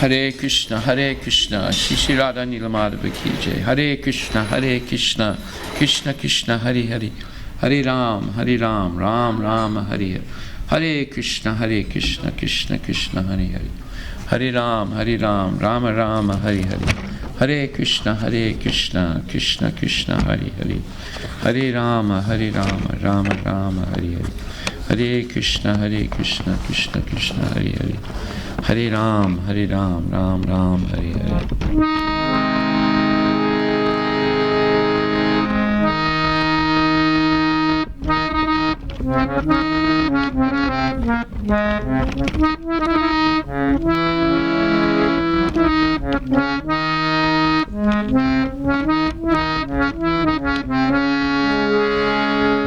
Hare Krishna, Shri Radha Nilamadhava ki jai. Hare Krishna, Krishna Krishna, Hare Hare. Hare Ram, Ram Ram, Hare Hare. Hare Krishna, Krishna Krishna, Hare Hare. Hare Ram, Rama Rama, Hare Hare. Hare Krishna, Krishna Krishna, Hare Hare. Hare Rama, Rama Rama, Hare Hare. Hare Krishna, Krishna Krishna, Hare Hare. Hare Ram, Ram Ram, Hare Hare.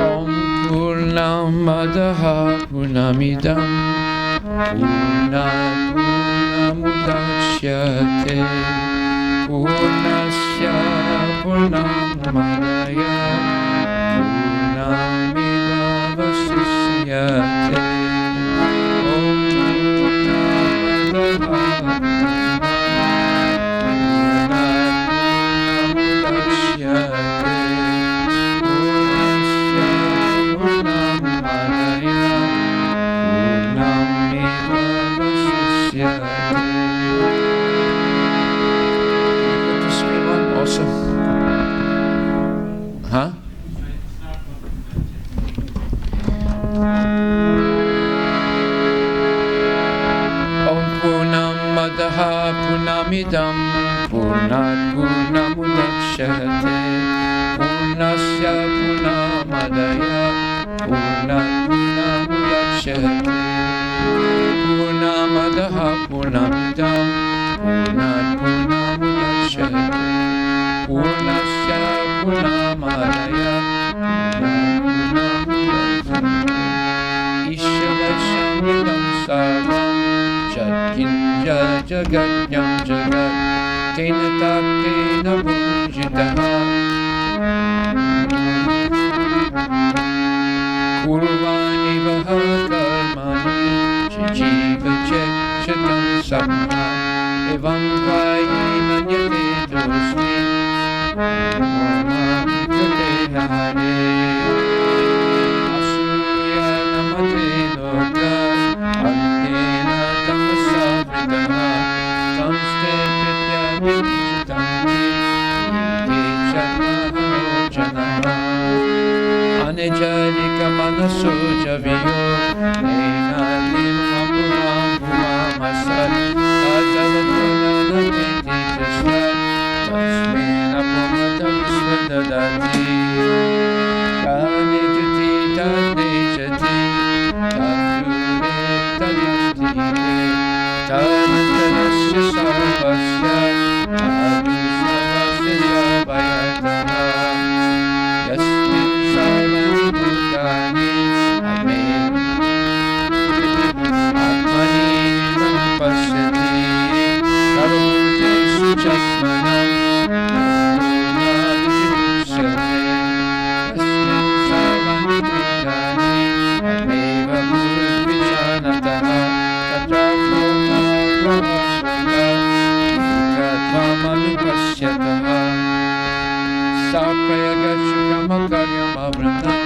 Om Purnamadaha Purnamidam Purnamudachyate Purnasya Purnamadaya Purnamidavasishyate Om Purnamadaha Purnamidam Purnat Purnamudachyate Purnasya Purnamadaya Purnat Purnamudachyate Purnamadaha Purnamidam Purnat Purnamudachyate Purnasya Purnamadaya Purnat Purnamudachyate Ishvara Sarvam Jatkinja Jagatyam Jagat Tena Tatena Bhujitaha Kurvani Vaha Karmani Chijiva Chekshatam Samha Evam Vayina Nyate Dosti Mama Mikate Hare Asuya Namate Loka Antena Tamasavridaha Tamste Pitya Vichitanti Ike Chatmahanochanaha Anejalika Manaso Javiyo Nena Limapuram Bhumamasat Tajavatona Nateti Tashat Tasmena Pumata Visvadadati Kane Jati Tadne Jati Tadure Tadyasti Tanantanasya Sarvasya Adu Sarvasya Javayataha Yasmin Sarvam Bhutani Amen Atmani Nimam Pasyati Karute Suchakmanam Nadijusyate Yasmin Sarvam Bhutani Ameva Bhurat Vijanataha Tatramanupashyataha Saprayagachukramakaryam avratam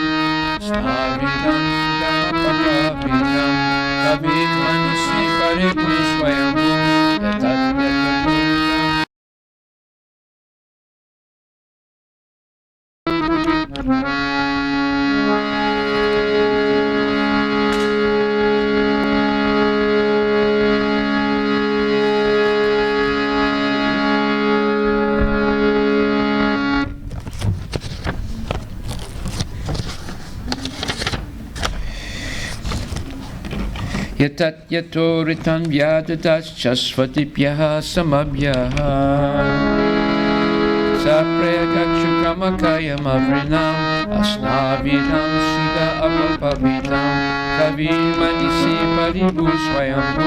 Snavidam Sudamapapravidam Kavit Manasi Paripusvayambu Yatat Yataputam Yatat yatoritan vyadataschasvatipyaha samabhyaha Saprayagachukamakkayam avrinam Asnavidam Sudha apapavitam Kavimanisi paribhusvayambhu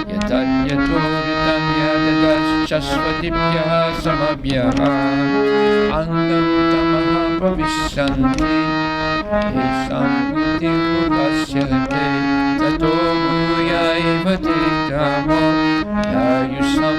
Yatat yatoritan vyadataschasvatipyaha samabhyaha Angam tamaha pravishyanti Esam buddhim upasyate Tato bhuyaiva te kamo Yayusam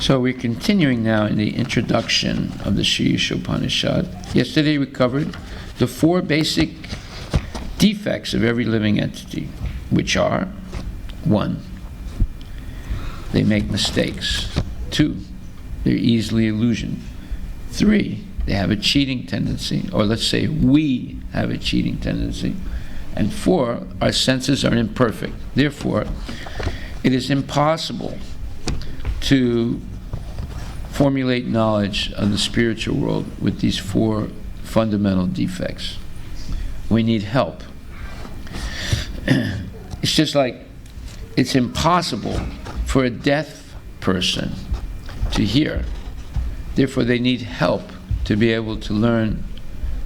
So we're continuing now in the introduction of the Sri Isopanisad. Yesterday we covered the 4 basic defects of every living entity, which are: 1, they make mistakes; 2, they're easily illusioned; 3, they have a cheating tendency, or let's say we have a cheating tendency; and 4, our senses are imperfect. Therefore, it is impossible to formulate knowledge of the spiritual world with these 4 fundamental defects. We need help. It's just like it's impossible for a deaf person to hear. Therefore, they need help to be able to learn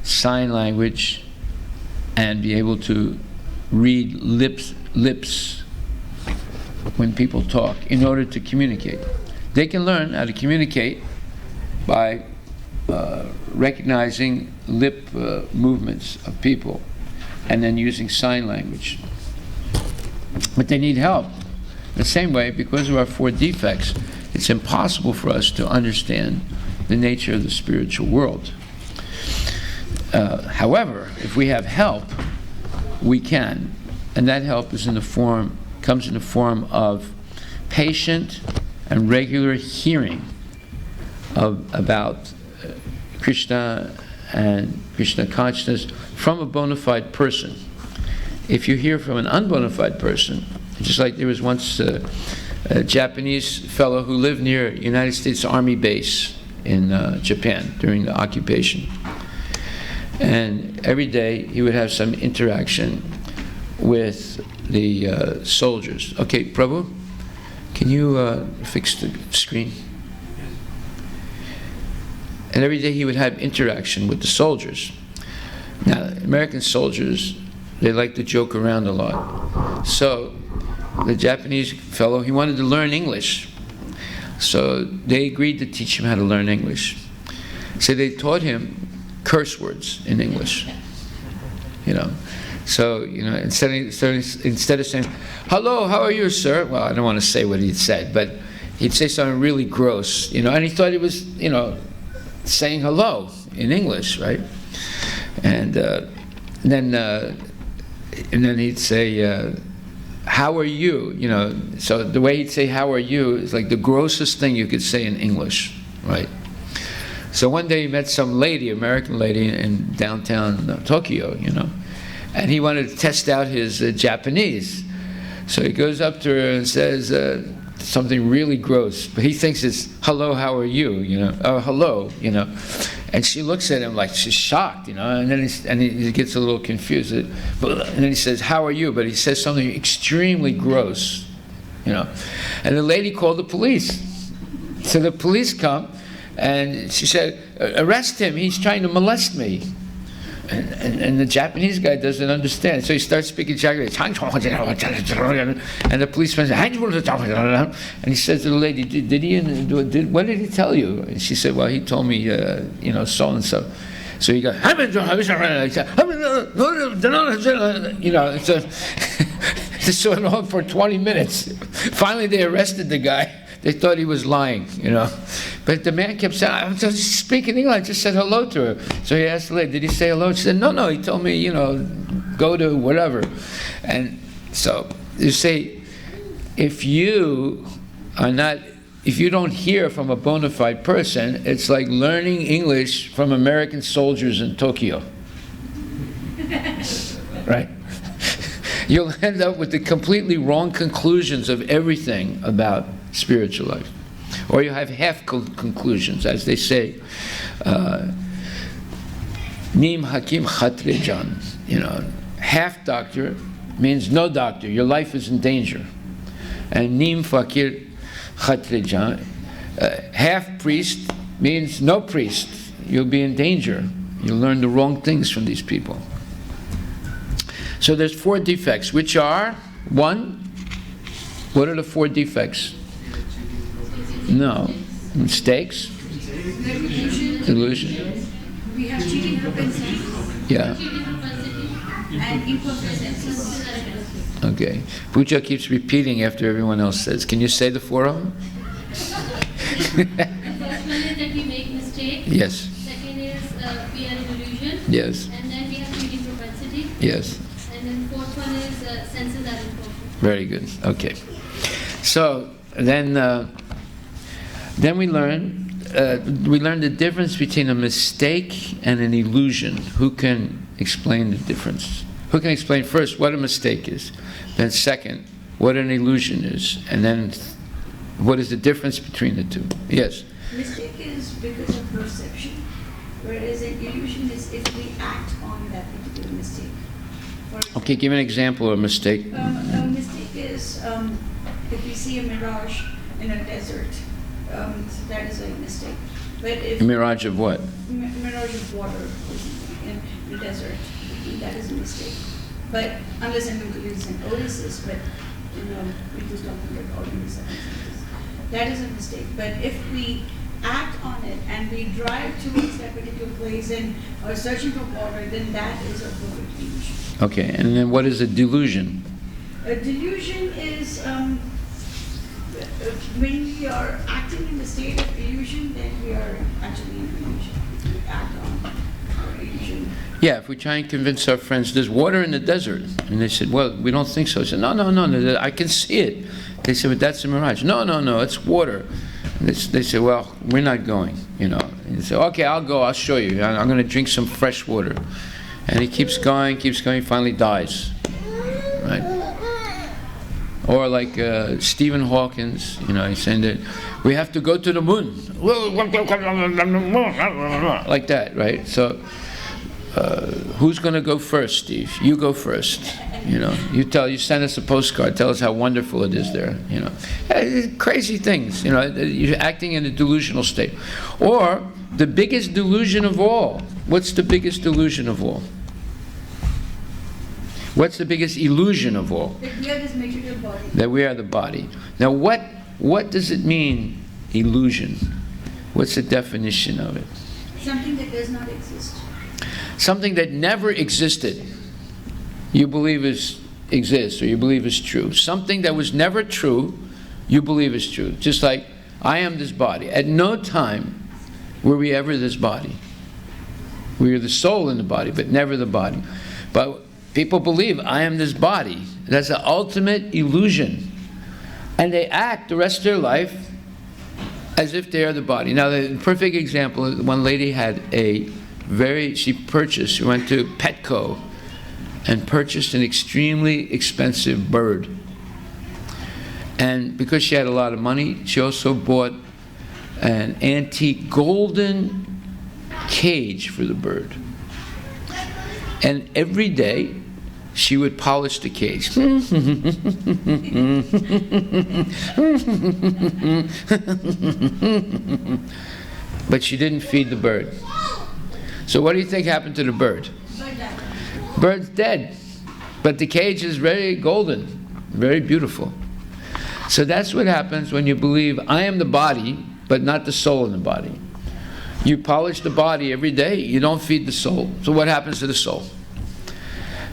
sign language and be able to read lips when people talk in order to communicate. They can learn how to communicate by recognizing lip movements of people and then using sign language. But they need help. The same way, because of our 4 defects, it's impossible for us to understand the nature of the spiritual world. However, if we have help, we can. And that help comes in the form of patient and regular hearing about Krishna and Krishna consciousness from a bona fide person. If you hear from an unbona fide person, just like there was once a Japanese fellow who lived near a United States Army base in Japan during the occupation. And every day he would have some interaction with the soldiers. Okay, Prabhu, can you fix the screen? And every day he would have interaction with the soldiers. Now, American soldiers, they like to joke around a lot. So the Japanese fellow, he wanted to learn English. So they agreed to teach him how to learn English. So they taught him curse words in English. So, instead of saying, "Hello, how are you, sir?" Well, I don't want to say what he'd said, but he'd say something really gross, and he thought he was, saying hello in English, right? And then he'd say, how are you? You know, so the way he'd say how are you is like the grossest thing you could say in English, right? So one day he met some lady, American lady, in downtown Tokyo, you know, and he wanted to test out his Japanese. So he goes up to her and says something really gross, but he thinks it's hello, how are you? You know, oh hello, you know, and she looks at him like she's shocked, you know, and then he gets a little confused, and then he says how are you? But he says something extremely gross, you know, and the lady called the police. So the police come, and she said, arrest him, he's trying to molest me. And the Japanese guy doesn't understand, so he starts speaking Japanese. And the policeman says, and he says to the lady, what did he tell you? And she said, well, he told me, you know, so and so. So he goes, you know, so this went on for 20 minutes. Finally, they arrested the guy. They thought he was lying, you know. But the man kept saying, I was just speaking English, I just said hello to her. So he asked the lady, did he say hello? She said, no, he told me, you know, go to whatever. And so you say, if you don't hear from a bona fide person, it's like learning English from American soldiers in Tokyo. Right? You'll end up with the completely wrong conclusions of everything about spiritual life. Or you have half conclusions, as they say. Nim Hakim Khatre Jan. You know, half doctor means no doctor, your life is in danger. And Nim Fakir Khatre Jan, half priest means no priest, you'll be in danger. You'll learn the wrong things from these people. So there's 4 defects, which are, 1, what are the 4 defects? No. Mistakes? Delusion. We have cheating propensity. Yeah. And imperfect senses. Okay. Puja keeps repeating after everyone else says. Can you say the 4 of them? The first one is that we make mistakes. Yes. Second is we are in illusion. Yes. And then we have cheating propensity. Yes. And then 4th one is senses are imperfect. Very good. Okay. So then we learn the difference between a mistake and an illusion. Who can explain the difference? Who can explain first what a mistake is? Then second, what an illusion is? And then what is the difference between the two? Yes? Mistake is because of perception, whereas an illusion is if we act on that particular mistake. Okay, give me an example of a mistake. A mistake is if we see a mirage in a desert, so that is a mistake. But if A mirage of what? Mirage of water or something in the desert, that is a mistake. But unless and until it's an oasis, but you know, we're just talking about ordinary circumstances. That is a mistake. But if we act on it and we drive towards that particular place and are searching for water, then that is a perfect illusion. Okay, and then what is a delusion? A delusion is when we are acting in the state of illusion, then we are actually in illusion. We act on our illusion. Yeah, if we try and convince our friends there's water in the desert, and they said, well, we don't think so. I said, no, I can see it. They said, but that's a mirage. No, it's water. And they said, well, we're not going, you know. And they said, okay, I'll go, I'll show you. I'm going to drink some fresh water. And he keeps going, finally dies. Right? Or like Stephen Hawkins, you know, he's saying that we have to go to the moon. Like that, right? So who's going to go first, Steve? You go first. You know, you send us a postcard, tell us how wonderful it is there, you know. Crazy things, you know, you're acting in a delusional state. Or the biggest delusion of all. What's the biggest delusion of all? What's the biggest illusion of all? That we are this material body. That we are the body. Now what does it mean, illusion? What's the definition of it? Something that does not exist. Something that never existed, you believe exists, or you believe is true. Something that was never true, you believe is true. Just like, I am this body. At no time were we ever this body. We are the soul in the body, but never the body. But people believe, I am this body. That's the ultimate illusion. And they act the rest of their life as if they are the body. Now, the perfect example, one lady had she went to Petco and purchased an extremely expensive bird. And because she had a lot of money, she also bought an antique golden cage for the bird. And every day, she would polish the cage. But she didn't feed the bird. So what do you think happened to the bird? Bird's dead. But the cage is very golden, very beautiful. So that's what happens when you believe, I am the body, but not the soul in the body. You polish the body every day, you don't feed the soul. So what happens to the soul?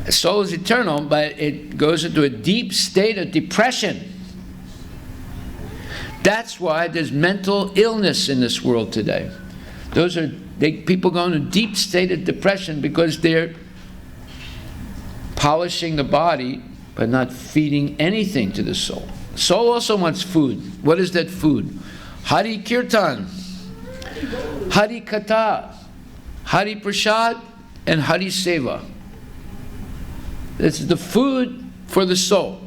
The soul is eternal, but it goes into a deep state of depression. That's why there's mental illness in this world today. People go into a deep state of depression because they're polishing the body, but not feeding anything to the soul. Soul also wants food. What is that food? Hari Kirtan, Hari Katha, Hari Prasad, and Hari Seva. This is the food for the soul.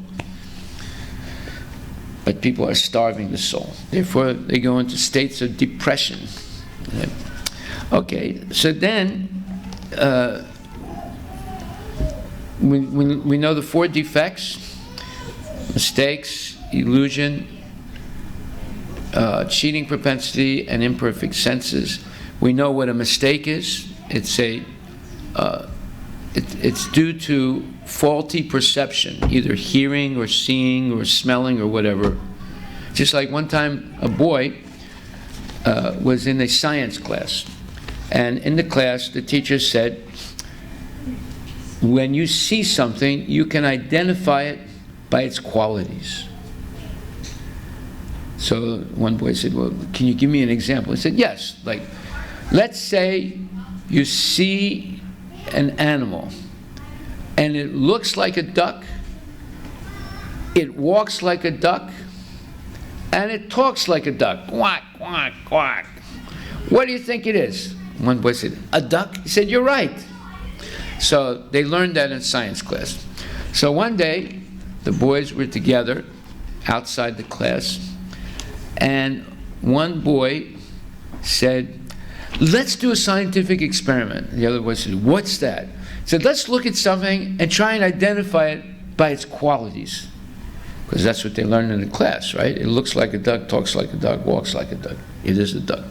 But people are starving the soul. Therefore, they go into states of depression. Okay, so then we know the 4 defects: mistakes, illusion, cheating propensity, and imperfect senses. We know what a mistake is. It's due to faulty perception, either hearing or seeing or smelling or whatever. Just like one time a boy was in a science class, and in the class the teacher said, when you see something, you can identify it by its qualities. So one boy said, well, can you give me an example? He said, yes. Like, let's say you see an animal, and it looks like a duck, it walks like a duck, and it talks like a duck. Quack, quack, quack. What do you think it is? One boy said, a duck? He said, you're right. So they learned that in science class. So one day, the boys were together outside the class, and one boy said, let's do a scientific experiment. The other boy said, what's that? He said, let's look at something and try and identify it by its qualities. Because that's what they learned in the class, right? It looks like a duck, talks like a duck, walks like a duck. It is a duck.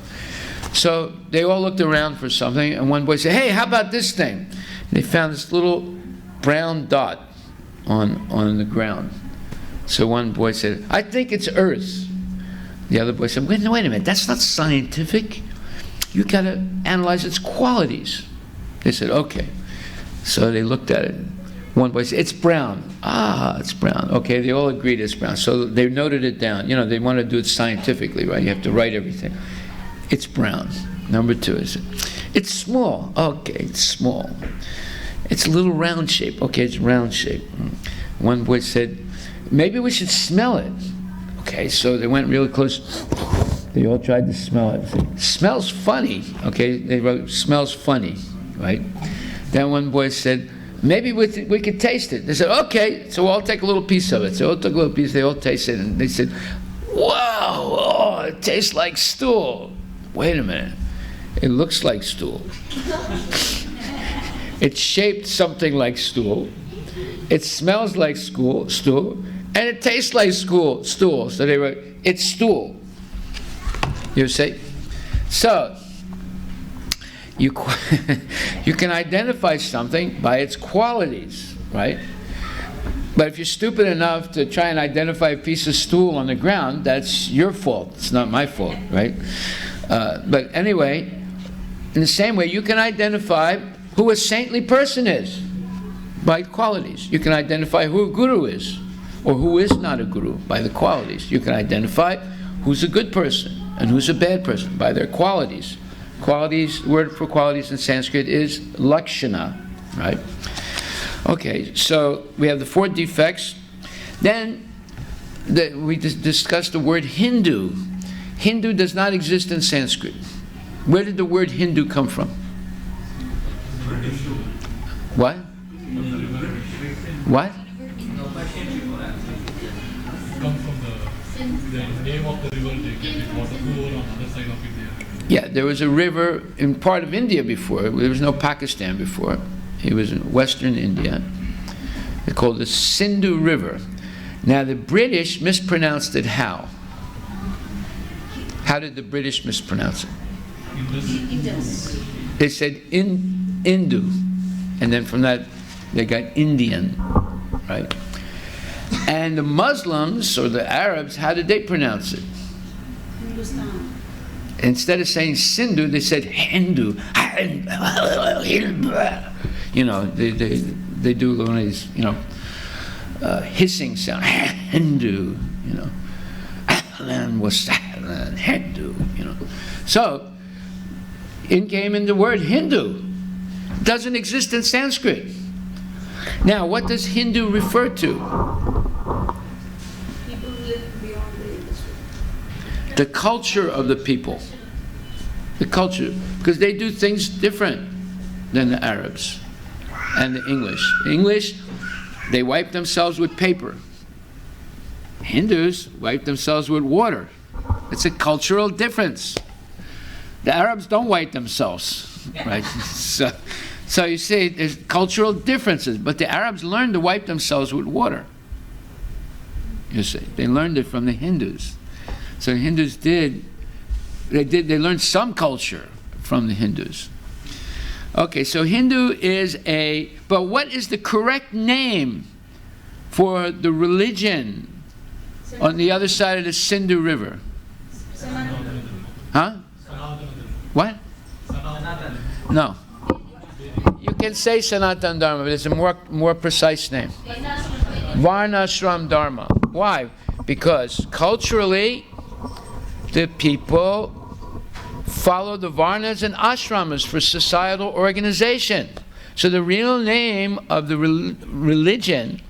So they all looked around for something, and one boy said, hey, how about this thing? And they found this little brown dot on the ground. So one boy said, I think it's Earth. The other boy said, wait a minute, that's not scientific. You got to analyze its qualities. They said, okay. So they looked at it. One boy said, it's brown. Ah, it's brown. Okay, they all agreed it's brown. So they noted it down. You know, they want to do it scientifically, right? You have to write everything. It's brown. Number 2 is, it's small. Okay, it's small. It's a little round shape. Okay, it's round shape. One boy said, maybe we should smell it. Okay, so they went really close. They all tried to smell it. Said, smells funny. Okay, they wrote, smells funny, right? Then one boy said, maybe we could taste it. They said, okay, so we'll all take a little piece of it. So they all took a little piece, they all tasted it, and they said, wow, oh, it tastes like stool. Wait a minute, it looks like stool. It's shaped something like stool. It smells like stool, and it tastes like stool. So they wrote, it's stool. You see? So, you can identify something by its qualities, right? But if you're stupid enough to try and identify a piece of stool on the ground, that's your fault. It's not my fault, right? But anyway, in the same way, you can identify who a saintly person is by qualities. You can identify who a guru is, or who is not a guru by the qualities. You can identify who's a good person and who's a bad person by their qualities. Qualities, word for qualities in Sanskrit is lakshana, right? Okay, so we have the 4 defects. Then we discussed the word Hindu. Hindu does not exist in Sanskrit. Where did the word Hindu come from? What? What? Come from the name of the river they get. It was a river on the other side of India. Yeah, there was a river in part of India before. There was no Pakistan before. It was in western India. They called it the Sindhu River. Now the British mispronounced it how? How did the British mispronounce it? Indus. They said Indu, and then from that they got Indian, right? And the Muslims or the Arabs, how did they pronounce it? Hindustan. Instead of saying Sindhu, they said Hindu. You know, they do one of these, you know, hissing sound. Hindu, you know. Ahlan wa sahlan, Hindu, you know. So, in came in the word Hindu. Doesn't exist in Sanskrit. Now, what does Hindu refer to? People who live beyond the industry. The culture of the people. The culture. Because they do things different than the Arabs and the English. The English, they wipe themselves with paper. Hindus wipe themselves with water. It's a cultural difference. The Arabs don't wipe themselves, right? So you see, there's cultural differences, but the Arabs learned to wipe themselves with water. You see, they learned it from the Hindus. So the Hindus they learned some culture from the Hindus. Okay, so Hindu is but what is the correct name for the religion on the other side of the Sindhu River? Huh? What? No. You can say Sanatana Dharma, but it's a more precise name. Varnashram Dharma. Why? Because culturally, the people follow the Varnas and Ashramas for societal organization. So the real name of the religion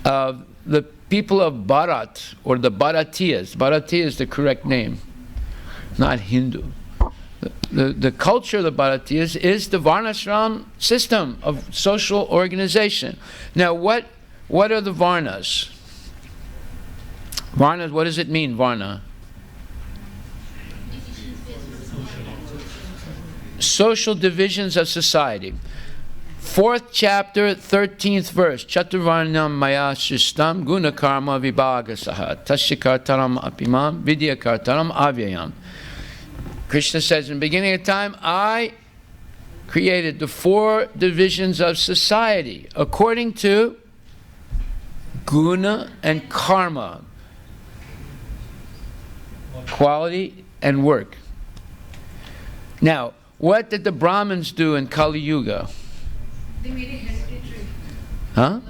of the people of Bharat, or the Bharatiyas, Bharatiya is the correct name, not Hindu. The culture of the Bharatiyas is the Varnashram system of social organization. Now, what are the Varnas? Varnas, what does it mean, Varna? Social divisions of society. 4th chapter, 13th verse. Chaturvarnam maya shishtam guna karma vibhagasaha tashikartaram apimam vidyakartaram avyayam. Krishna says, in the beginning of time, I created the 4 divisions of society according to guna and karma, quality and work. Now, what did the Brahmins do in Kali Yuga? They made a hereditary. Huh?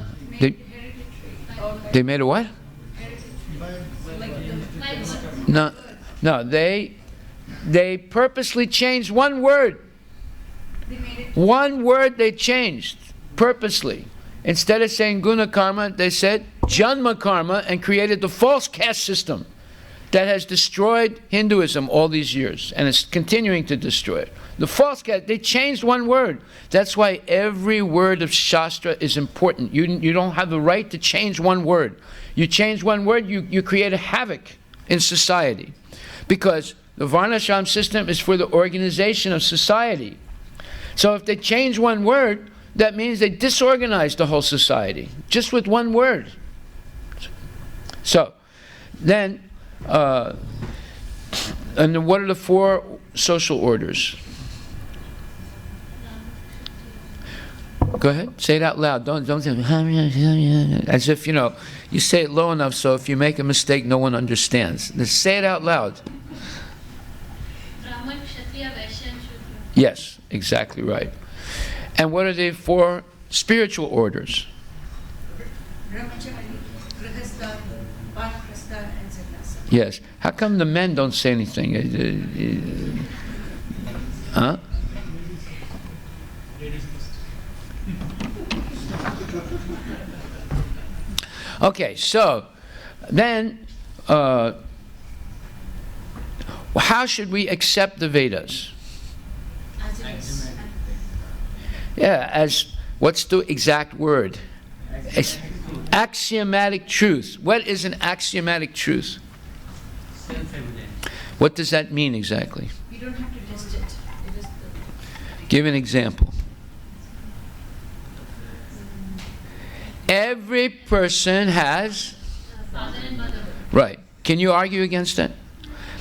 They made a what? No, they purposely changed one word. One word they changed, purposely. Instead of saying guna karma, they said janma karma, and created the false caste system that has destroyed Hinduism all these years, and is continuing to destroy it. The false caste, they changed one word. That's why every word of Shastra is important. You don't have the right to change one word. You change one word, you create a havoc in society. Because the Varnashram system is for the organization of society. So if they change one word, that means they disorganize the whole society, just with one word. So, then, and what are the 4 social orders? Go ahead, say it out loud. Don't say as if, you say it low enough so if you make a mistake, no one understands. Just say it out loud. Brahman, Kshatriya, Vaishya, and Shudra. Yes, exactly right. And what are the 4 spiritual orders? Brahmachari, Grihastha, Vanaprastha, and Sannyasa. Yes. How come the men don't say anything? Huh? Okay, so then how should we accept the Vedas? As it is. Yeah, as, what's the exact word? Axiomatic truth. What is an axiomatic truth? Self-evident. What does that mean exactly? You don't have to test it. It is the, Give an example. Every person has, Father and mother. right. Can you argue against that?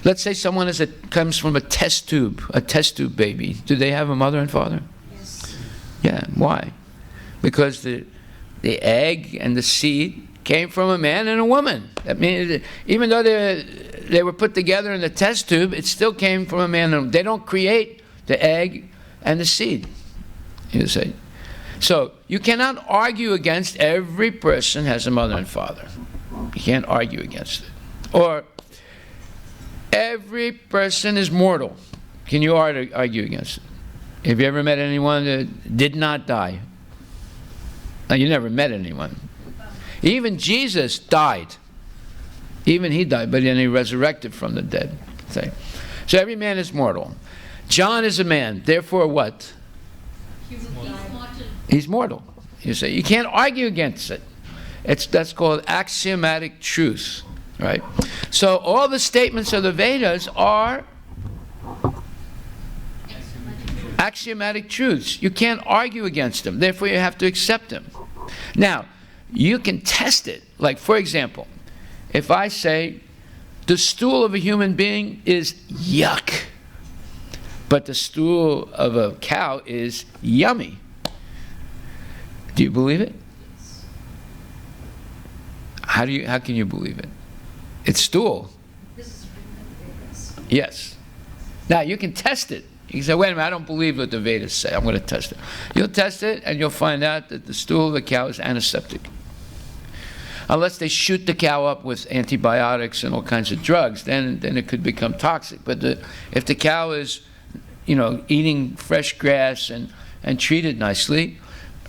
Let's say someone comes from a test tube baby. Do they have a mother and father? yes. Yeah, why? Because the egg and the seed came from a man and a woman. That means even though they were put together in the test tube, it still came from a man and a woman. They don't create the egg and the seed, you see. So you cannot argue against every person has a mother and father. You can't argue against it. Or every person is mortal. Can you argue against it? Have you ever met anyone that did not die? No, you never met anyone. Even Jesus died. Even he died, but then he resurrected from the dead. So every man is mortal. John is a man, therefore what? He's mortal. He's mortal. You say you can't argue against it. That's called axiomatic truth, right? So all the statements of the Vedas are axiomatic truths. You can't argue against them. Therefore, you have to accept them. Now, you can test it. Like, for example, if I say the stool of a human being is yuck, but the stool of a cow is yummy. Do you believe it? How can you believe it? It's stool. This is written in the Vedas. Yes. Now you can test it. You can say, wait a minute, I don't believe what the Vedas say. I'm going to test it. You'll test it and you'll find out that the stool of the cow is antiseptic. Unless they shoot the cow up with antibiotics and all kinds of drugs, then it could become toxic. But if the cow is, eating fresh grass and treated nicely,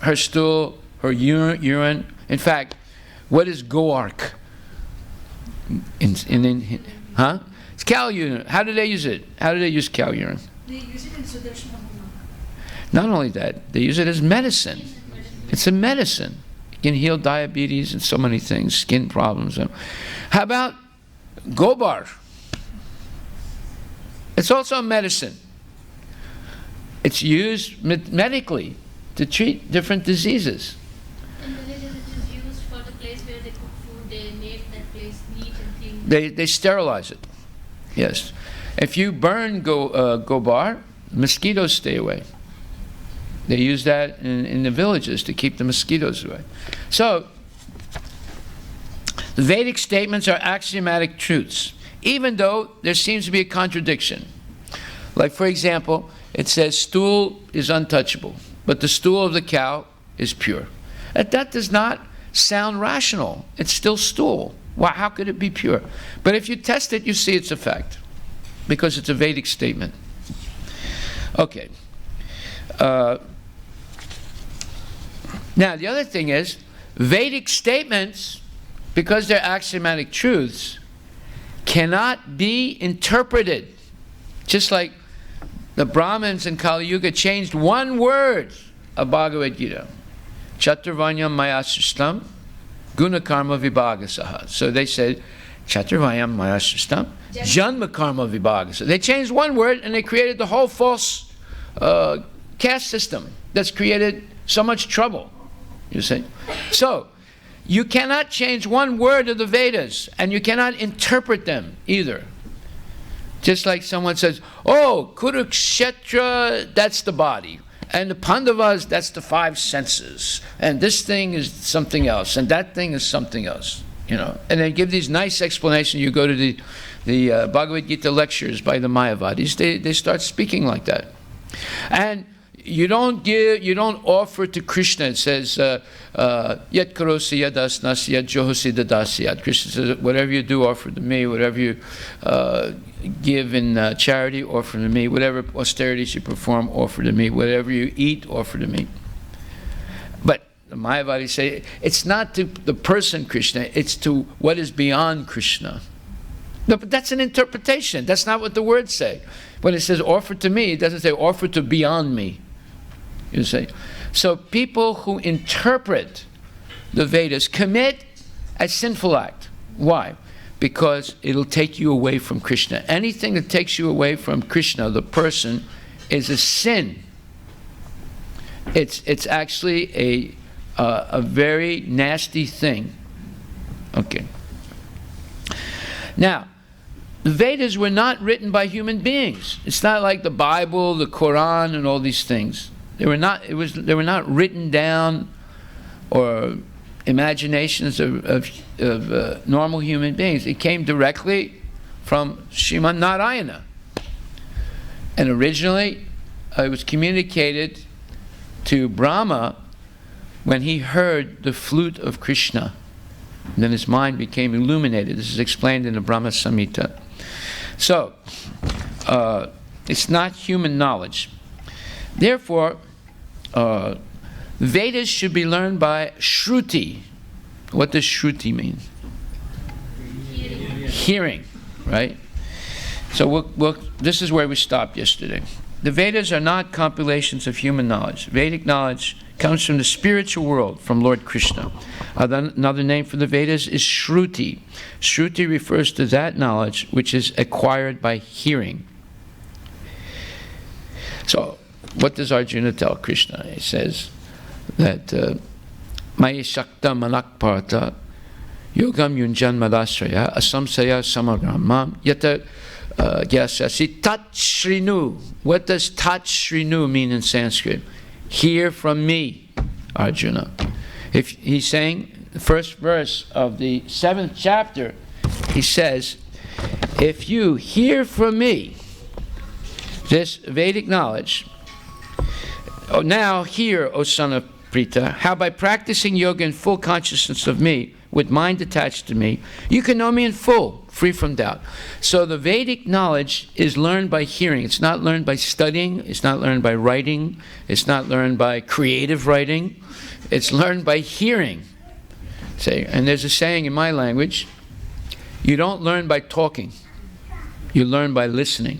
her stool, her urine. In fact, what is goark? Huh? It's cow urine. How do they use it? How do they use cow urine? They use it in Sudarshana Homa. Not only that, they use it as medicine. It's a medicine. It can heal diabetes and so many things, skin problems. How about gobar? It's also a medicine. It's used medically to treat different diseases. In villages, it is used for the place where they cook food. They make that place neat and clean. They sterilize it. Yes. If you burn gobar, mosquitoes stay away. They use that in the villages to keep the mosquitoes away. So, the Vedic statements are axiomatic truths, even though there seems to be a contradiction. Like, for example, it says stool is untouchable, but the stool of the cow is pure. That does not sound rational. It's still stool. Well, how could it be pure? But if you test it, you see it's a fact, because it's a Vedic statement. Okay. Now, the other thing is, Vedic statements, because they're axiomatic truths, cannot be interpreted. Just like the Brahmins in Kali Yuga changed one word of Bhagavad Gita. Chaturvanyam maya sristam guna karma vibhagasaha. So they said, Chaturvanyam maya sristam janma karma vibhagasaha. They changed one word and they created the whole false caste system that's created so much trouble. You see? So, you cannot change one word of the Vedas, and you cannot interpret them either. Just like someone says, oh, Kurukshetra, that's the body. And the Pandavas, that's the five senses. And this thing is something else, and that thing is something else. And they give these nice explanations. You go to the Bhagavad Gita lectures by the Mayavadis, they start speaking like that. And you don't offer to Krishna. It says, Yat karosi yadasnasi yat johosi dadasiyat. Krishna says, whatever you do, offer to me. Whatever you give in charity, offer to me. Whatever austerities you perform, offer to me. Whatever you eat, offer to me. But the Mayavadis say, it's not to the person Krishna, it's to what is beyond Krishna. No, but that's an interpretation. That's not what the words say. When it says offer to me, it doesn't say offer to beyond me. You see? So people who interpret the Vedas commit a sinful act. Why? Because it'll take you away from Krishna. Anything that takes you away from Krishna, the person, is a sin. It's actually a very nasty thing. Okay. Now, the Vedas were not written by human beings. It's not like the Bible, the Quran, and all these things. They were not written down or imaginations of normal human beings. It came directly from Srimad Narayana. And originally, it was communicated to Brahma when he heard the flute of Krishna. And then his mind became illuminated. This is explained in the Brahma Samhita. So, it's not human knowledge. Therefore, Vedas should be learned by Shruti. What does Shruti mean? Hearing, right? So this is where we stopped yesterday. The Vedas are not compilations of human knowledge. Vedic knowledge comes from the spiritual world, from Lord Krishna. Another name for the Vedas is Shruti. Shruti refers to that knowledge which is acquired by hearing. So, what does Arjuna tell Krishna? He says that Maya Shakta Manakparta Yogam Yunjan Madasraya Asamsaya Samagramam Yata Gyasasi Tat Shrinu. What does Tat Shrinu mean in Sanskrit? Hear from me, Arjuna. If he's saying, the first verse of the 7th chapter, he says, if you hear from me this Vedic knowledge, now hear, O son of Prita, how by practicing yoga in full consciousness of me, with mind attached to me, you can know me in full, free from doubt. So the Vedic knowledge is learned by hearing. It's not learned by studying. It's not learned by writing. It's not learned by creative writing. It's learned by hearing. Say, and there's a saying in my language, you don't learn by talking. You learn by listening.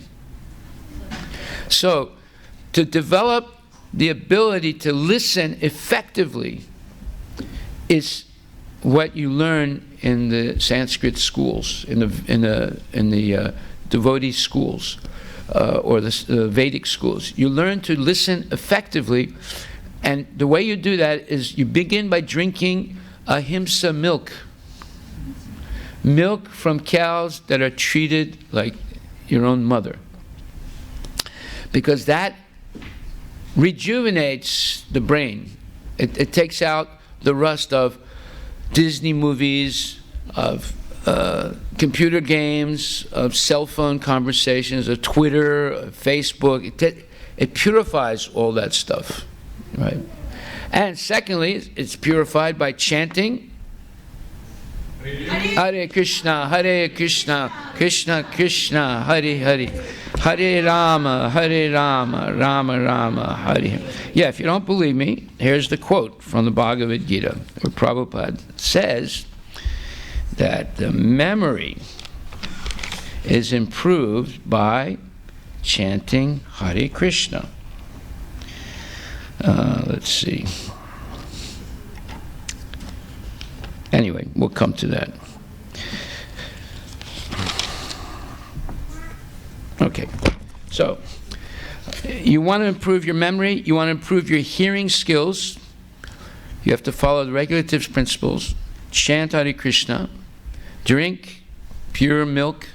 So to develop the ability to listen effectively is what you learn in the Sanskrit schools, in the devotee schools, or the Vedic schools. You learn to listen effectively, and the way you do that is you begin by drinking ahimsa milk. Milk from cows that are treated like your own mother. Because that rejuvenates the brain. It takes out the rust of Disney movies, of computer games, of cell phone conversations, of Twitter, of Facebook. It purifies all that stuff, right? And secondly, it's purified by chanting Hare Krishna, Krishna Krishna, Hare Hare, Hare Rama, Rama Rama, Hare Hare. Yeah, if you don't believe me, here's the quote from the Bhagavad Gita, where Prabhupada says that the memory is improved by chanting Hare Krishna. Let's see. Anyway, we'll come to that. Okay, so you want to improve your memory, you want to improve your hearing skills, you have to follow the regulative principles, chant Hare Krishna, drink pure milk,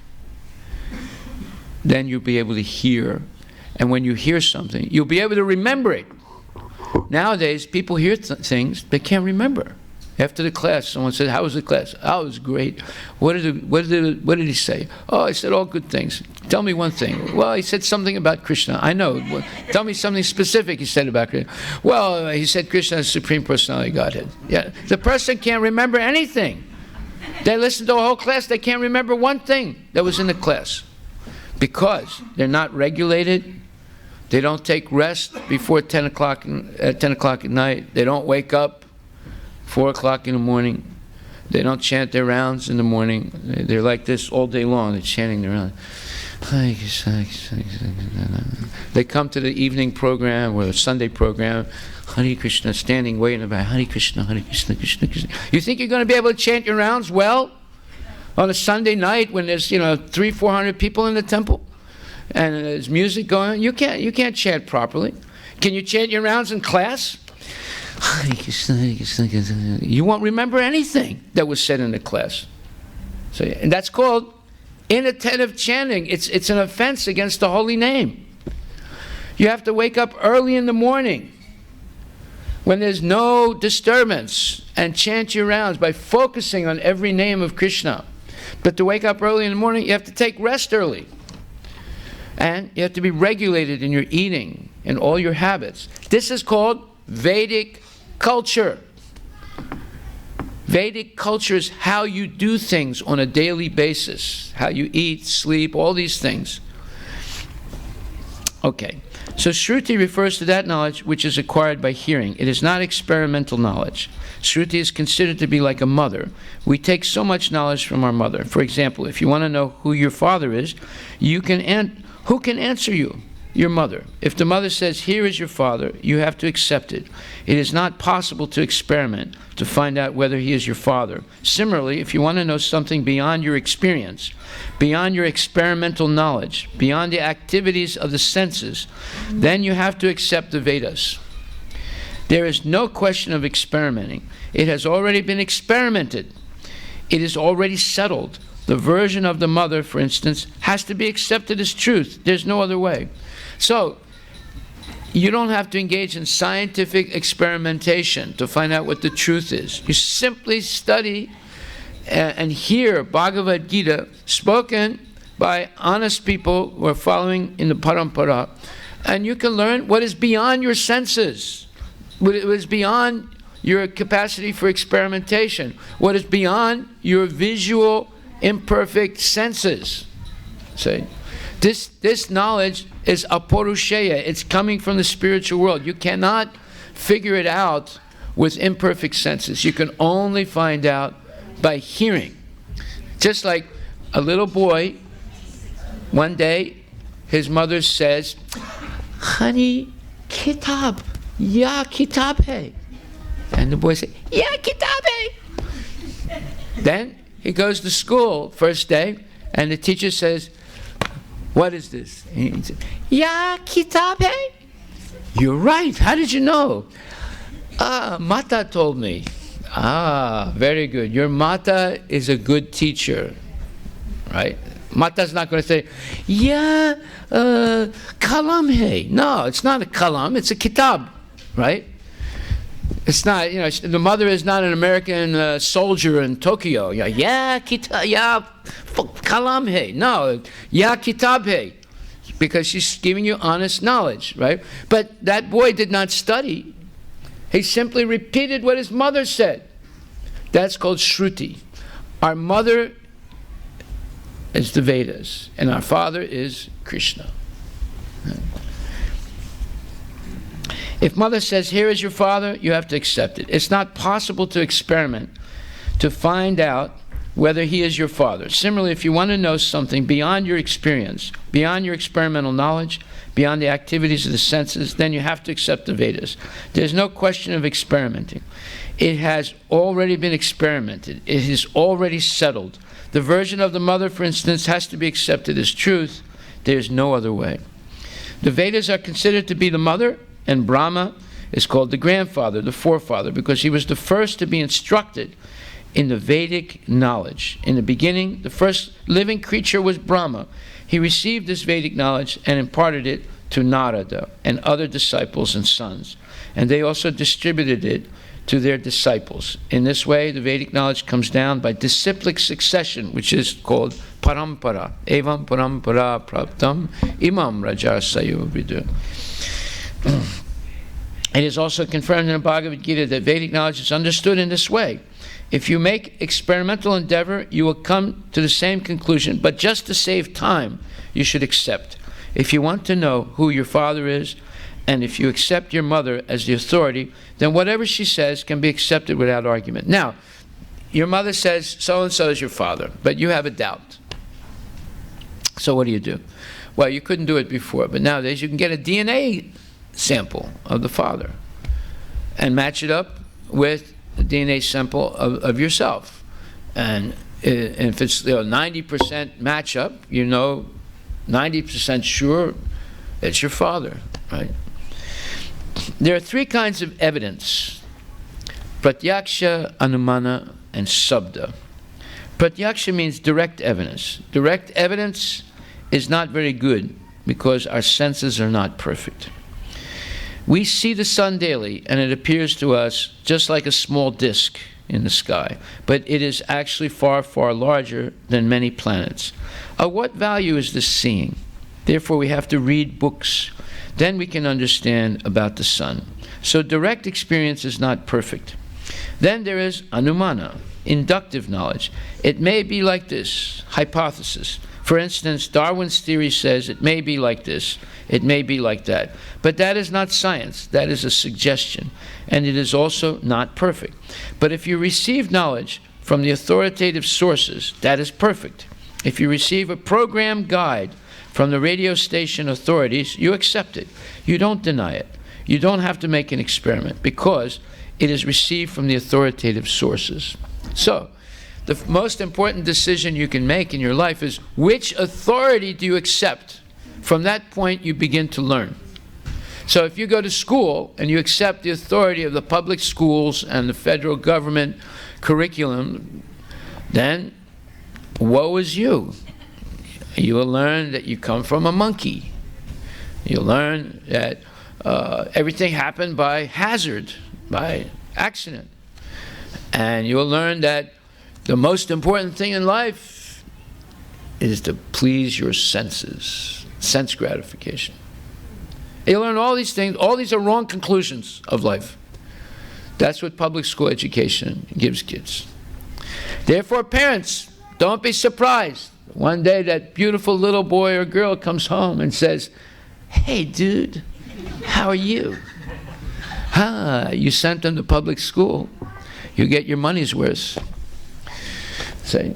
then you'll be able to hear. And when you hear something, you'll be able to remember it. Nowadays, people hear things they can't remember. After the class, someone said, "How was the class?" "Oh, it was great." What did he say? "Oh, he said all good things." "Tell me one thing." "Well, he said something about Krishna." "I know." "Well, tell me something specific he said about Krishna." "Well, he said Krishna is Supreme Personality of Godhead." Yeah, the person can't remember anything. They listen to a whole class, they can't remember one thing that was in the class. Because they're not regulated, they don't take rest before 10 o'clock at night, they don't wake up 4 o'clock in the morning. They don't chant their rounds in the morning. They're like this all day long. They're chanting their rounds. They come to the evening program or the Sunday program. Hare Krishna, standing way in the back. Hare Krishna, Krishna, Krishna. You think you're going to be able to chant your rounds well on a Sunday night when there's 300-400 people in the temple and there's music going on? You can't chant properly. Can you chant your rounds in class? Hare Krishna, Hare Krishna, Krishna. You won't remember anything that was said in the class. So, and that's called inattentive chanting. It's an offense against the holy name. You have to wake up early in the morning when there's no disturbance and chant your rounds by focusing on every name of Krishna. But to wake up early in the morning, you have to take rest early. And you have to be regulated in your eating and all your habits. This is called Vedic culture. Vedic culture is how you do things on a daily basis. How you eat, sleep, all these things. Okay. So Shruti refers to that knowledge which is acquired by hearing. It is not experimental knowledge. Shruti is considered to be like a mother. We take so much knowledge from our mother. For example, if you want to know who your father is, who can answer you? Your mother. If the mother says, here is your father, you have to accept it. It is not possible to experiment to find out whether he is your father. Similarly, if you want to know something beyond your experience, beyond your experimental knowledge, beyond the activities of the senses, then you have to accept the Vedas. There is no question of experimenting. It has already been experimented. It is already settled. The version of the mother, for instance, has to be accepted as truth. There's no other way. So, you don't have to engage in scientific experimentation to find out what the truth is. You simply study and hear Bhagavad Gita spoken by honest people who are following in the parampara, and you can learn what is beyond your senses, what is beyond your capacity for experimentation, what is beyond your visual imperfect senses. See? This knowledge is aporusheya. It's coming from the spiritual world. You cannot figure it out with imperfect senses. You can only find out by hearing. Just like a little boy, one day, his mother says, honey, kitab, ya kitab hai. And the boy says, ya kitab hai. Then he goes to school first day, and the teacher says, what is this? And he said, ya kitab hai. You're right. How did you know? Mata told me. Very good. Your Mata is a good teacher. Right? Mata's not going to say, ya kalam hai. No, it's not a kalam. It's a kitab. Right? It's not, the mother is not an American soldier in Tokyo. Ya kitab, ya kalam hai. No, ya kitab hai. Because she's giving you honest knowledge, right? But that boy did not study. He simply repeated what his mother said. That's called Shruti. Our mother is the Vedas, and our father is Krishna. If mother says, here is your father, you have to accept it. It's not possible to experiment to find out whether he is your father. Similarly, if you want to know something beyond your experience, beyond your experimental knowledge, beyond the activities of the senses, then you have to accept the Vedas. There's no question of experimenting. It has already been experimented. It is already settled. The version of the mother, for instance, has to be accepted as truth. There's no other way. The Vedas are considered to be the mother, and Brahma is called the grandfather, the forefather, because he was the first to be instructed in the Vedic knowledge. In the beginning, the first living creature was Brahma. He received this Vedic knowledge and imparted it to Narada and other disciples and sons. And they also distributed it to their disciples. In this way, the Vedic knowledge comes down by disciplic succession, which is called parampara. Evam parampara praptam imam rajasayo vidu. It is also confirmed in the Bhagavad Gita that Vedic knowledge is understood in this way. If you make experimental endeavor, you will come to the same conclusion, but just to save time, you should accept. If you want to know who your father is And if you accept your mother as the authority, then whatever she says can be accepted without argument. Now, your mother says, so-and-so is your father, but you have a doubt. So what do? Well, you couldn't do it before, but nowadays you can get a DNA sample of the father and match it up with the DNA sample of yourself. And if it's 90% match up, 90% sure it's your father, right? There are three kinds of evidence: pratyaksha, anumana, and sabda. Pratyaksha means direct evidence. Direct evidence is not very good because our senses are not perfect. We see the sun daily, and it appears to us just like a small disk in the sky, but it is actually far, far larger than many planets. Of what value is this seeing? Therefore, we have to read books. Then we can understand about the sun. So direct experience is not perfect. Then there is anumana, inductive knowledge. It may be like this, hypothesis. For instance, Darwin's theory says it may be like this, it may be like that. But that is not science, that is a suggestion. And it is also not perfect. But if you receive knowledge from the authoritative sources, that is perfect. If you receive a program guide from the radio station authorities, you accept it. You don't deny it. You don't have to make an experiment because it is received from the authoritative sources. So, the most important decision you can make in your life is which authority do you accept? From that point, you begin to learn. So if you go to school and you accept the authority of the public schools and the federal government curriculum, then woe is you. You will learn that you come from a monkey. You'll learn that everything happened by hazard, by accident. And you'll learn that the most important thing in life is to please your senses, sense gratification. You'll learn all these things. All these are wrong conclusions of life. That's what public school education gives kids. Therefore, parents, don't be surprised. One day that beautiful little boy or girl comes home and says, "Hey, dude, how are you?" You sent them to public school. You get your money's worth. Say,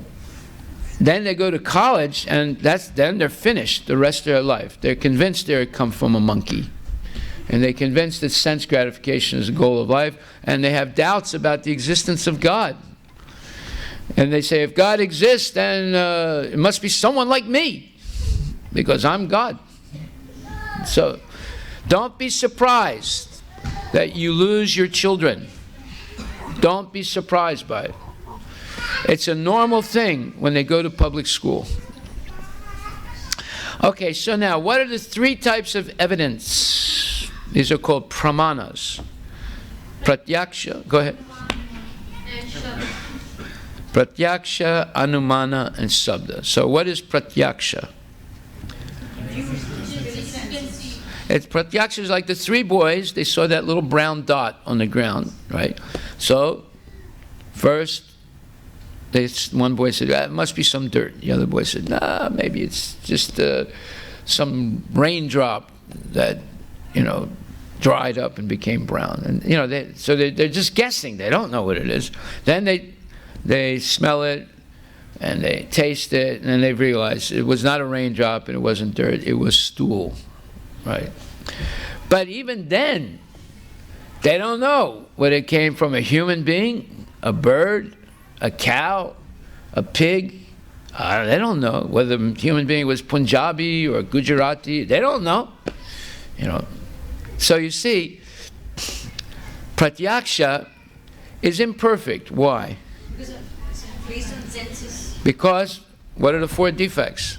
then they go to college, and then they're finished the rest of their life. They're convinced they come from a monkey. And they're convinced that sense gratification is the goal of life, and they have doubts about the existence of God. And they say, if God exists, then it must be someone like me, because I'm God. So, don't be surprised that you lose your children. Don't be surprised by it. It's a normal thing when they go to public school. Okay, so now, what are the three types of evidence? These are called pramanas. Pratyaksha, go ahead. Pratyaksha, anumana, and sabda. So what is pratyaksha? Pratyaksha is like the three boys. They saw that little brown dot on the ground, right? So, first, one boy said, it must be some dirt. The other boy said, nah, maybe it's just some raindrop that, dried up and became brown. And, they're just guessing. They don't know what it is. Then they smell it, and they taste it, and then they realize it was not a raindrop and it wasn't dirt. It was stool, right? But even then, they don't know whether it came from a human being, a bird, a cow, a pig. They don't know whether the human being was Punjabi or Gujarati. They don't know. So you see, pratyaksha is imperfect. Why? Because of based on senses. Because what are the four defects?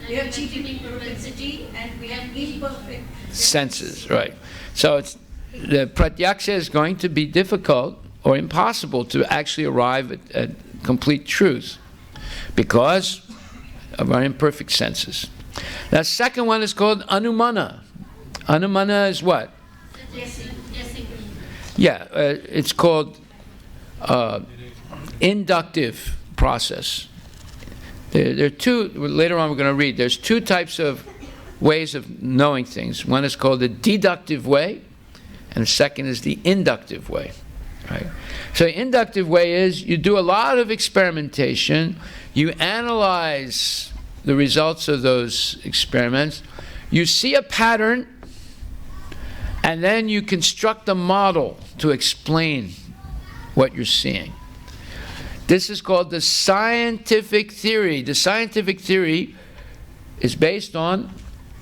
We have cheating propensity and we have imperfect senses, right. So the pratyaksha is going to be difficult or impossible to actually arrive at complete truth because of our imperfect senses. The second one is called anumana. Anumana is what? Yeah, it's called inductive process. There are two, later on we're going to read, there's two types of ways of knowing things. One is called the deductive way, and the second is the inductive way. Right? So the inductive way is you do a lot of experimentation, you analyze the results of those experiments, you see a pattern, and then you construct a model to explain what you're seeing. This is called the scientific theory. The scientific theory is based on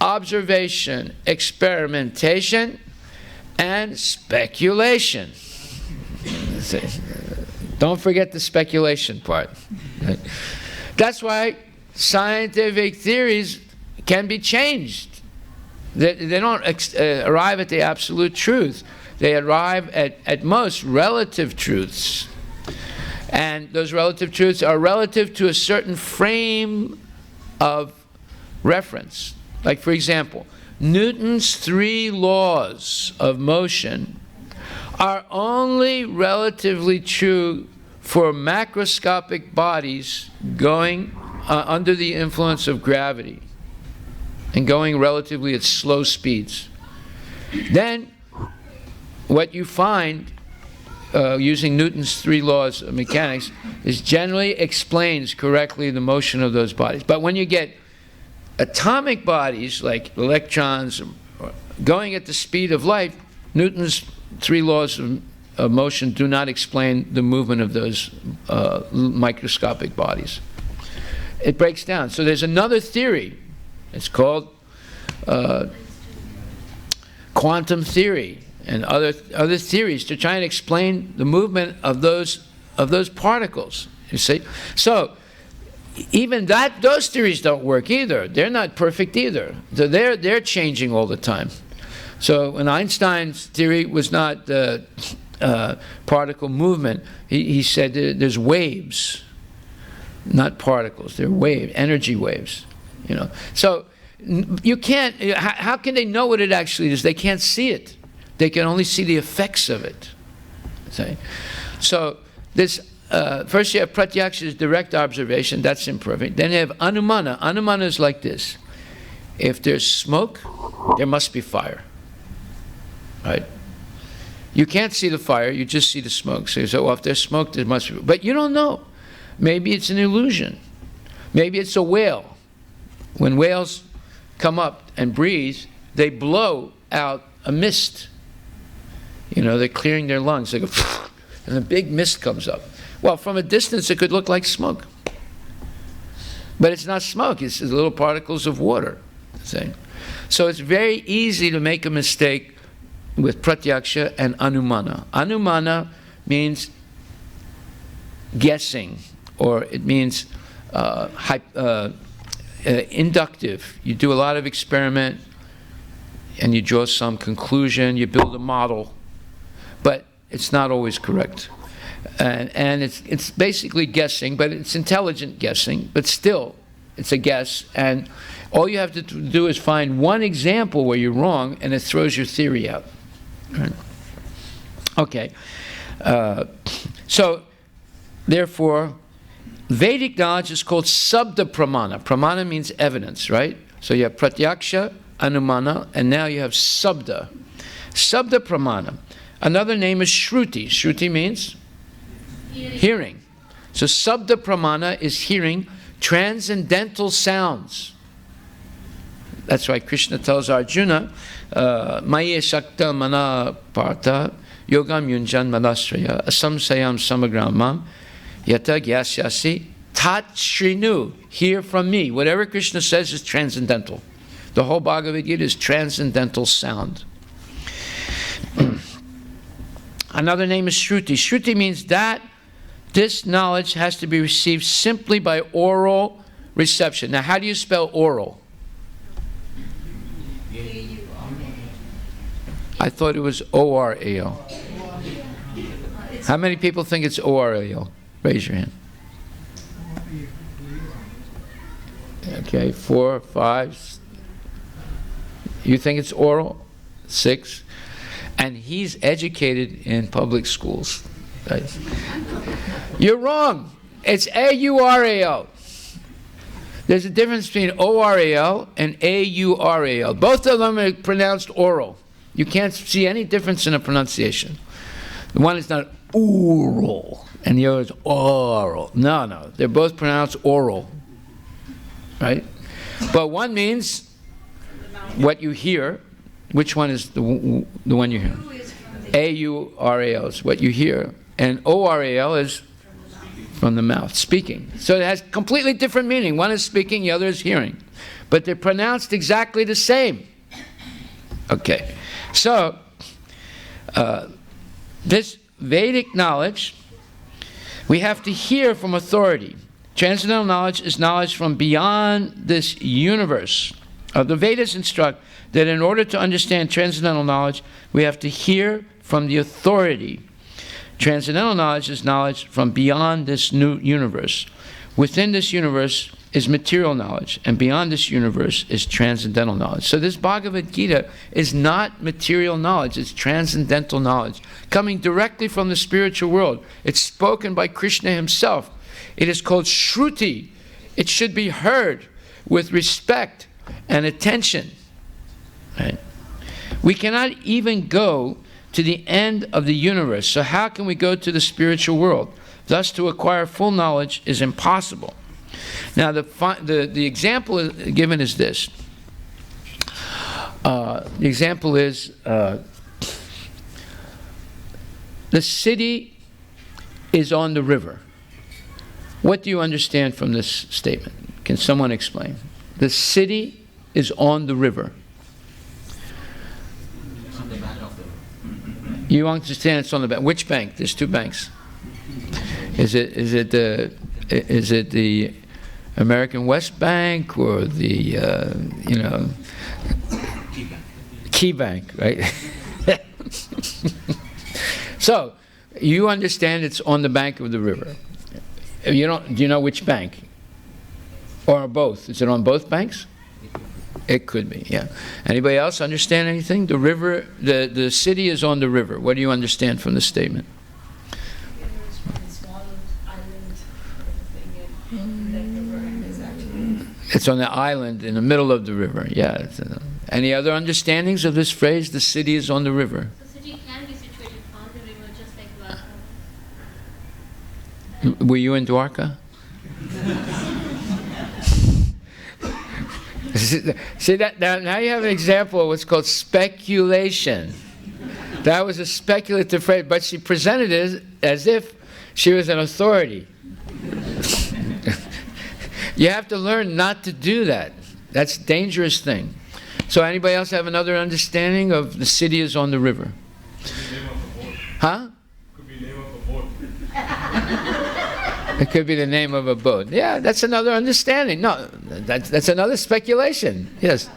observation, experimentation, and speculation. Don't forget the speculation part. That's why scientific theories can be changed. They don't arrive at the absolute truth. They arrive at most relative truths. And those relative truths are relative to a certain frame of reference. Like, for example, Newton's 3 laws of motion are only relatively true for macroscopic bodies going under the influence of gravity and going relatively at slow speeds. Then, what you find using Newton's 3 laws of mechanics is generally explains correctly the motion of those bodies. But when you get atomic bodies like electrons going at the speed of light, Newton's 3 laws of motion do not explain the movement of those microscopic bodies. It breaks down. So there's another theory. It's called quantum theory and other theories to try and explain the movement of those particles. You see, so even those theories don't work either. They're not perfect either. So they're changing all the time. So when Einstein's theory was not particle movement, he said there's waves, not particles. They're waves, energy waves. You know, so you can't. How can they know what it actually is? They can't see it. They can only see the effects of it. See? So this first you have pratyaksha, direct observation. That's imperfect. Then you have anumana. Anumana is like this: if there's smoke, there must be fire. Right? You can't see the fire; you just see the smoke. So you say, "Well, if there's smoke, there must be." But you don't know. Maybe it's an illusion. Maybe it's a whale. When whales come up and breathe, they blow out a mist. You know, they're clearing their lungs. They go, and a big mist comes up. Well, from a distance, it could look like smoke. But it's not smoke. It's little particles of water. See? So it's very easy to make a mistake with pratyaksha and anumana. Anumana means guessing, or it means inductive. You do a lot of experiment, and you draw some conclusion, you build a model, but it's not always correct. And it's basically guessing, but it's intelligent guessing, but still, it's a guess, and all you have to do is find one example where you're wrong, and it throws your theory out. Right? Okay. So, therefore, Vedic knowledge is called sabda pramana. Pramana means evidence, right? So you have pratyaksha, anumana, and now you have sabda. Sabda pramana. Another name is shruti. Shruti means hearing. So sabda pramana is hearing transcendental sounds. That's why Krishna tells Arjuna, Maya shakta mana partha yogam yunjan manasraya asamsayam samagramam yata gyasyasi tat shrinu. Hear from me. Whatever Krishna says is transcendental. The whole Bhagavad Gita is transcendental sound. Another name is Shruti. Shruti means that this knowledge has to be received simply by oral reception. Now, how do you spell oral? I thought it was O-R-A-L. How many people think it's O-R-A-L? Raise your hand. Okay, 4, 5. You think it's oral? 6. And he's educated in public schools. Right? You're wrong. It's A-U-R-A-L. There's a difference between O-R-A-L and A-U-R-A-L. Both of them are pronounced oral. You can't see any difference in the pronunciation. The one is not oral, and the other is oral. No, they're both pronounced oral, right? But one means what you hear. Which one is the one you hear? A-U-R-A-L is what you hear, and O-R-A-L is from the mouth, speaking. So it has completely different meaning. One is speaking, the other is hearing. But they're pronounced exactly the same. Okay. So, this Vedic knowledge, we have to hear from authority. Transcendental knowledge is knowledge from beyond this universe. The Vedas instruct that in order to understand transcendental knowledge, we have to hear from the authority. Transcendental knowledge is knowledge from beyond this new universe. Within this universe is material knowledge, and beyond this universe is transcendental knowledge. So this Bhagavad Gita is not material knowledge, it's transcendental knowledge, coming directly from the spiritual world. It's spoken by Krishna himself. It is called Shruti. It should be heard with respect and attention. Right? We cannot even go to the end of the universe. So how can we go to the spiritual world? Thus, to acquire full knowledge is impossible. Now, the example given is this. The example is the city is on the river. What do you understand from this statement? Can someone explain? The city is on the river. It's on the back of the river. You understand it's on the bank. Which bank? There's two banks. Is it the American West Bank or the Key Bank, right? So you understand it's on the bank of the river. Do you know which bank? Or both? Is it on both banks? It could be, yeah. Anybody else understand anything? The river, the city is on the river. What do you understand from the statement? It's on the island in the middle of the river, yeah. Any other understandings of this phrase, the city is on the river? The city can be situated on the river, just like Dwarka. Were you in Dwarka? See that now you have an example of what's called speculation. That was a speculative phrase, but she presented it as if she was an authority. You have to learn not to do that. That's a dangerous thing. So anybody else have another understanding of the city is on the river? Huh? Could be name of a boat. It could be the name of a boat. Yeah, that's another understanding. No, that's another speculation. Yes.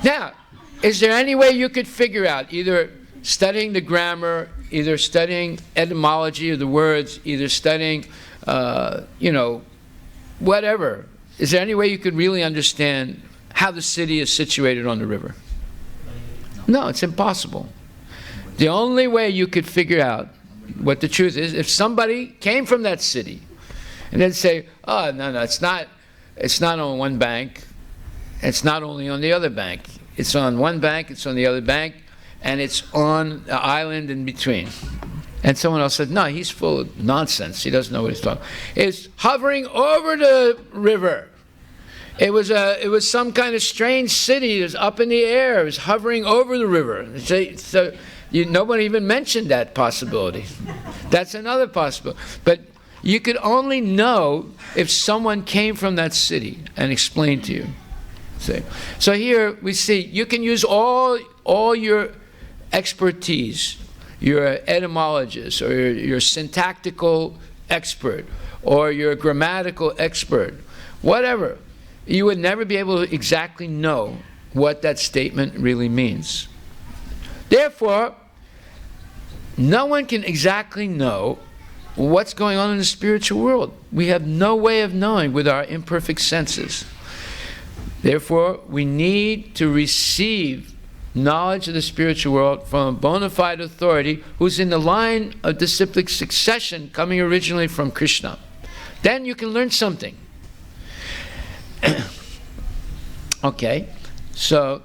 Now, is there any way you could figure out, either studying the grammar, either studying etymology of the words, either studying, whatever. Is there any way you could really understand how the city is situated on the river? No, it's impossible. The only way you could figure out what the truth is, if somebody came from that city and then say, oh, no, it's not on one bank, it's not only on the other bank. It's on one bank, it's on the other bank, and it's on the island in between. And someone else said, no, he's full of nonsense. He doesn't know what he's talking about. It's hovering over the river. It was some kind of strange city. It was up in the air. It was hovering over the river. So nobody even mentioned that possibility. That's another possibility. But you could only know if someone came from that city and explained to you. See? So here we see you can use all your expertise. You're an etymologist, or you're a syntactical expert, or you're a grammatical expert, whatever. You would never be able to exactly know what that statement really means. Therefore, no one can exactly know what's going on in the spiritual world. We have no way of knowing with our imperfect senses. Therefore, we need to receive knowledge of the spiritual world from a bona fide authority who's in the line of disciplic succession coming originally from Krishna. Then you can learn something. Okay, so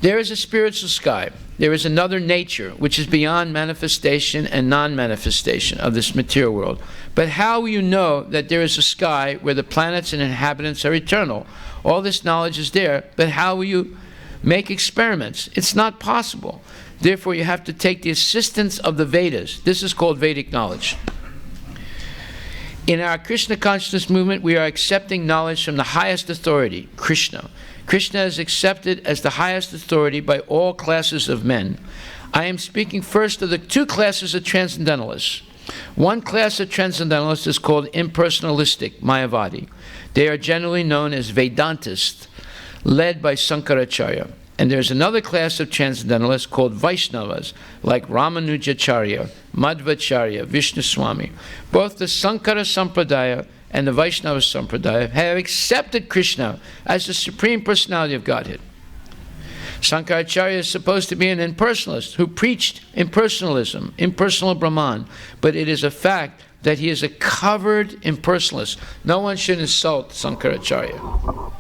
there is a spiritual sky. There is another nature which is beyond manifestation and non-manifestation of this material world. But how will you know that there is a sky where the planets and inhabitants are eternal? All this knowledge is there, but how will you make experiments? It's not possible. Therefore, you have to take the assistance of the Vedas. This is called Vedic knowledge. In our Krishna consciousness movement, we are accepting knowledge from the highest authority, Krishna. Krishna is accepted as the highest authority by all classes of men. I am speaking first of the two classes of transcendentalists. One class of transcendentalists is called impersonalistic, Mayavadi. They are generally known as Vedantists, led by Sankaracharya. And there's another class of transcendentalists called Vaishnavas, like Ramanujacharya, Madhvacharya, Vishnuswami. Both the Sankara Sampradaya and the Vaishnava Sampradaya have accepted Krishna as the Supreme Personality of Godhead. Sankaracharya is supposed to be an impersonalist who preached impersonalism, impersonal Brahman, but it is a fact that he is a covered impersonalist. No one should insult Sankaracharya.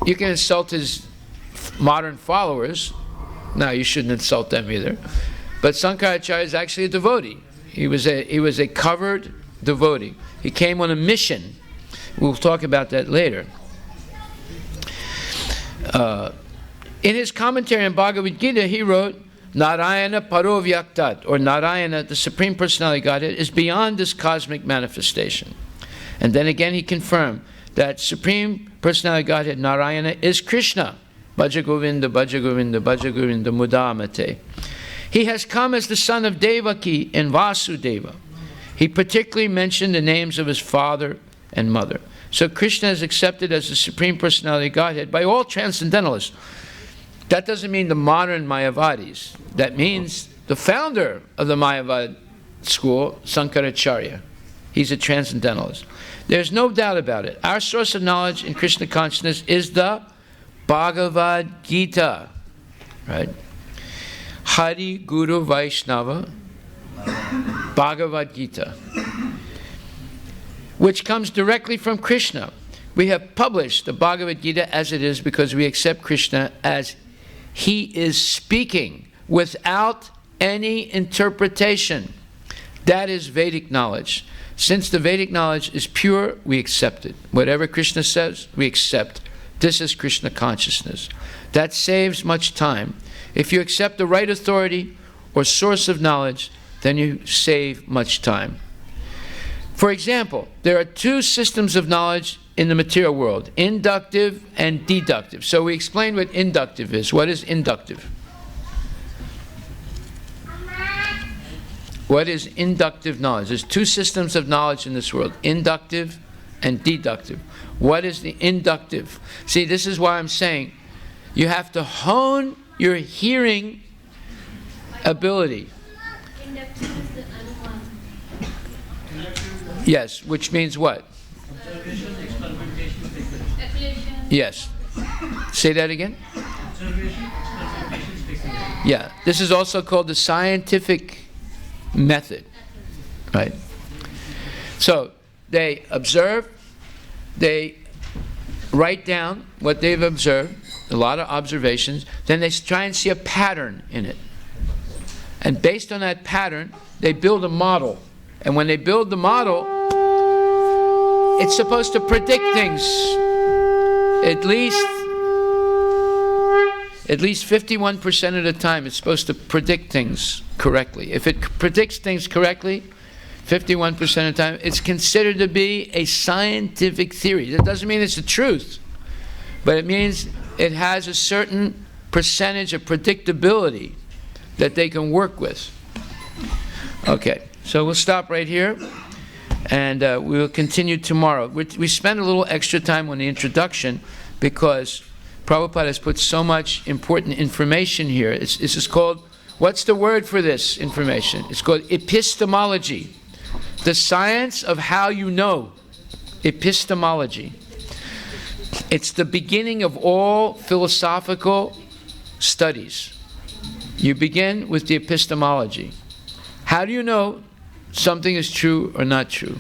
You can insult his modern followers. No, you shouldn't insult them either. But Sankaracharya is actually a devotee. He was a covered devotee. He came on a mission. We'll talk about that later. In his commentary on Bhagavad Gita, he wrote, Narayana Parovyaktad, or Narayana, the Supreme Personality of Godhead, is beyond this cosmic manifestation. And then again he confirmed that Supreme Personality of Godhead, Narayana, is Krishna. Bhaja Govinda, Bhaja Govinda, Bhaja Govinda, Mudamate. He has come as the son of Devaki and Vasudeva. He particularly mentioned the names of his father and mother. So Krishna is accepted as the Supreme Personality of Godhead by all transcendentalists. That doesn't mean the modern Mayavadis. That means the founder of the Mayavad school, Sankaracharya. He's a transcendentalist. There's no doubt about it. Our source of knowledge in Krishna consciousness is the Bhagavad Gita, right? Hari Guru Vaishnava Bhagavad Gita, which comes directly from Krishna. We have published the Bhagavad Gita as it is because we accept Krishna as he is speaking without any interpretation. That is Vedic knowledge. Since the Vedic knowledge is pure, we accept it. Whatever Krishna says, we accept. This is Krishna consciousness. That saves much time. If you accept the right authority or source of knowledge, then you save much time. For example, there are two systems of knowledge in the material world, inductive and deductive. So we explained what inductive is. What is inductive? What is inductive knowledge? There's two systems of knowledge in this world, inductive and deductive. What is the inductive? See, this is why I'm saying you have to hone your hearing ability. Inductive is the Anuman. Yes, which means what? Observation, experimentation, Speculation. Yes. Say that again? observation, experimentation, speculation. Yeah. This is also called the scientific method, right? So they observe, they write down what they've observed, a lot of observations, then they try and see a pattern in it. And based on that pattern, they build a model. And when they build the model, it's supposed to predict things. At least 51% of the time, it's supposed to predict things correctly. If it predicts things correctly, 51% of the time, it's considered to be a scientific theory. That doesn't mean it's the truth, but it means it has a certain percentage of predictability that they can work with. Okay, so we'll stop right here, and we'll continue tomorrow. We spend a little extra time on the introduction because Prabhupada has put so much important information here. This is called, what's the word for this information? It's called epistemology, the science of how you know. Epistemology. It's the beginning of all philosophical studies. You begin with the epistemology. How do you know something is true or not true?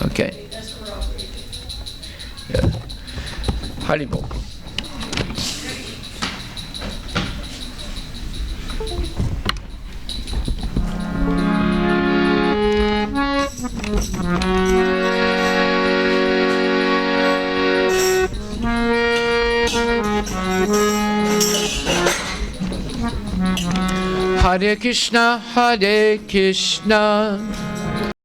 Okay. That's corroborated. Yeah. Haribol. Hare Krishna, Hare Krishna,